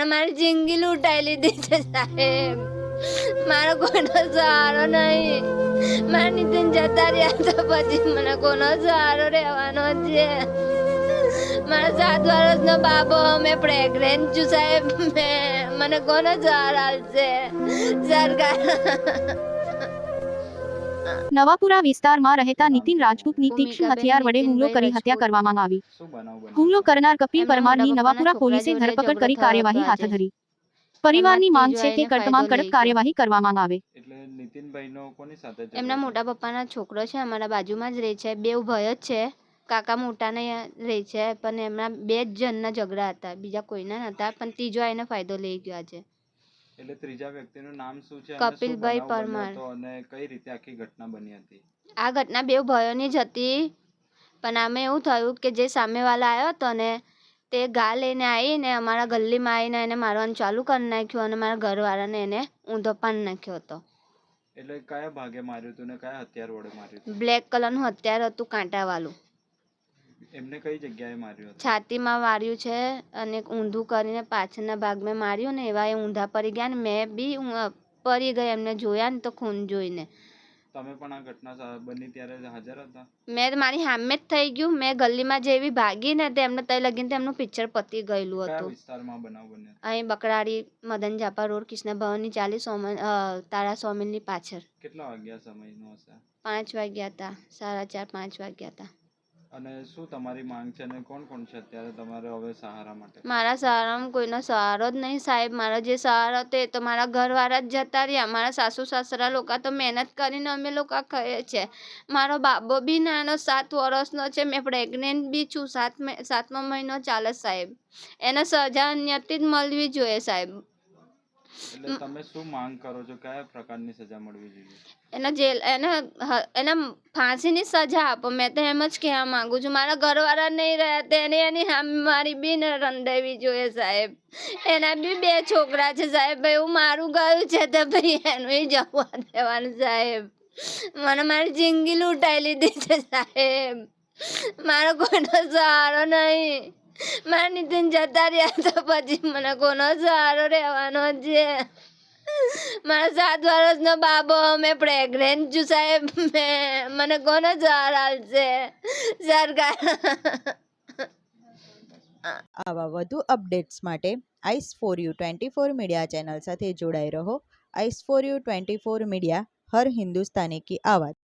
મને મારી જિંદગી લૂંટાઈ લીધી છે સાહેબ. મારો કોઈનો સહારો નહીં. મારા નીતિન જતા રહ્યા તો પછી મને કોનો સહારો રહેવાનો છે? મારા 7 વર્ષનો બાબો, મેં પ્રેગ્નેન્ટ છું સાહેબ. મને કોનો સહારો આપશે સરકાર? નવાપુરા વિસ્તારમાં રહેતા નીતિન રાજપૂતની તીક્ષ્ણ હથિયાર વડે હુમલો કરી હત્યા કરવામાં આવી. હુમલો કરનાર કપિલ પરમારની નવાપુરા પોલીસે ધરપકડ કરી કાર્યવાહી હાથ ધરી. પરિવારની માંગ છે કે કડકમાં કડક કાર્યવાહી કરવામાં આવે. એમના મોટા પપ્પાના છોકરો છે, અમારા બાજુમાં જ રહે છે. બે ભાઈ જ છે. કાકા મોટાને રહે છે, પણ એમના 2 જ જણના ઝઘડા હતા, બીજા કોઈના નતા. પણ ત્રીજો આઈને ફાયદો લઈ ગયો છે. એટલે ત્રીજા વ્યક્તિનું નામ શું છે? કપિલભાઈ પરમાર. અને કઈ રીતે આખી ઘટના બની હતી? આ ઘટના 2 ભાઈઓની જ હતી, પણ આમે એવું થયું કે જે સામેવાળા આવ્યો હતો ને, તે ગા લઈને આવીને અમારા ગલ્લીમાં આવીને એને મારવાનું ચાલુ કરી નાખ્યું અને મારા ઘરવાળાને એને ઊંધો પાડી નાખ્યો હતો. એટલે કયા ભાગે માર્યું હતું ને કયા હથિયાર વડે માર્યું હતું? બ્લેક કલરનું હથિયાર હતું, કાંટાવાળું. એમને કઈ જગ્યાએ માર્યું હતું? છાતીમાં માર્યું છે અને ઊંધું કરીને પાછળના ભાગમાં માર્યું ને, એવા એ ઊંધા પડી ગયા ને મેં બી પડી ગઈ એમને જોયા ને તો ખૂન જોઈને. તમે પણ આ ઘટના બની ત્યારે હાજર હતા? મેં મારી સામે જ થઈ ગયું. મેં ગલીમાં જેવી ભાગી ને તેમને તઈ લગીને તેમનું પિક્ચર પતી ગયેલું હતું. કયા વિસ્તારમાં બનાવ બન્યો? અહીં બકરાડી મદન જાપા રોડ, કૃષ્ણ ભવનની 40 તારા સોમિલની પાછળ. કેટલા વાગ્યા સમયનો હશે? 5 વાગ્યા હતા, 4:30 5 વાગ્યા હતા. અને શું તમારી માંગ છે અને કોણ કોણ છે અત્યારે તમારે હવે સહારા માટે? મારા સહારામાં કોઈનો સહારો જ નહીં સાહેબ. મારો જે સહારો હતો એ તો મારા ઘરવાળા જ જતા રહ્યા. મારા સાસુ સસરા લોકો તો મહેનત કરીને અમે લોકો ખાઈએ છે. મારો બાબો બી નાનો 7 વર્ષનો છે. મેં પ્રેગ્નેન્ટ બી છું. 7મો મહિનો ચાલે સાહેબ. એને સજા અન્યથી જ મળવી જોઈએ સાહેબ. એટલે તમે શું માંગ કરો છો? કયા પ્રકારની સજા મળવી જોઈએ? એને ફાંસીની સજા આપો. મેં તો એમ જ કહેવા માંગુ છું. મારા ઘરવાળા નહીં રહ્યા તેને એની સામે મારી બી ને રંધાવી જોઈએ સાહેબ. એના બી 2 છોકરા છે સાહેબ. એવું મારું ગયું છે તો ભાઈ એનું જવા દેવાનું સાહેબ. મને મારી જિંદગી લૂંટાઈ લીધી છે સાહેબ. મારો કોઈનો સહારો નહીં. મારા નીતિન જતા રહ્યા તો પછી મને કોનો સહારો રહેવાનો છે? મારા 7 વર્ષનો બાબો, મેં પ્રેગ્નેન્ટ છું સાહેબ. મને કોનો સહારો આપશે સરકાર? આવા વધુ અપડેટ્સ માટે ice for you 24 media channel સાથે જોડાઈ રહો. આઈસ ફોર યુ 24 મીડિયા, હર હિન્દુસ્તાની કી આવાज़.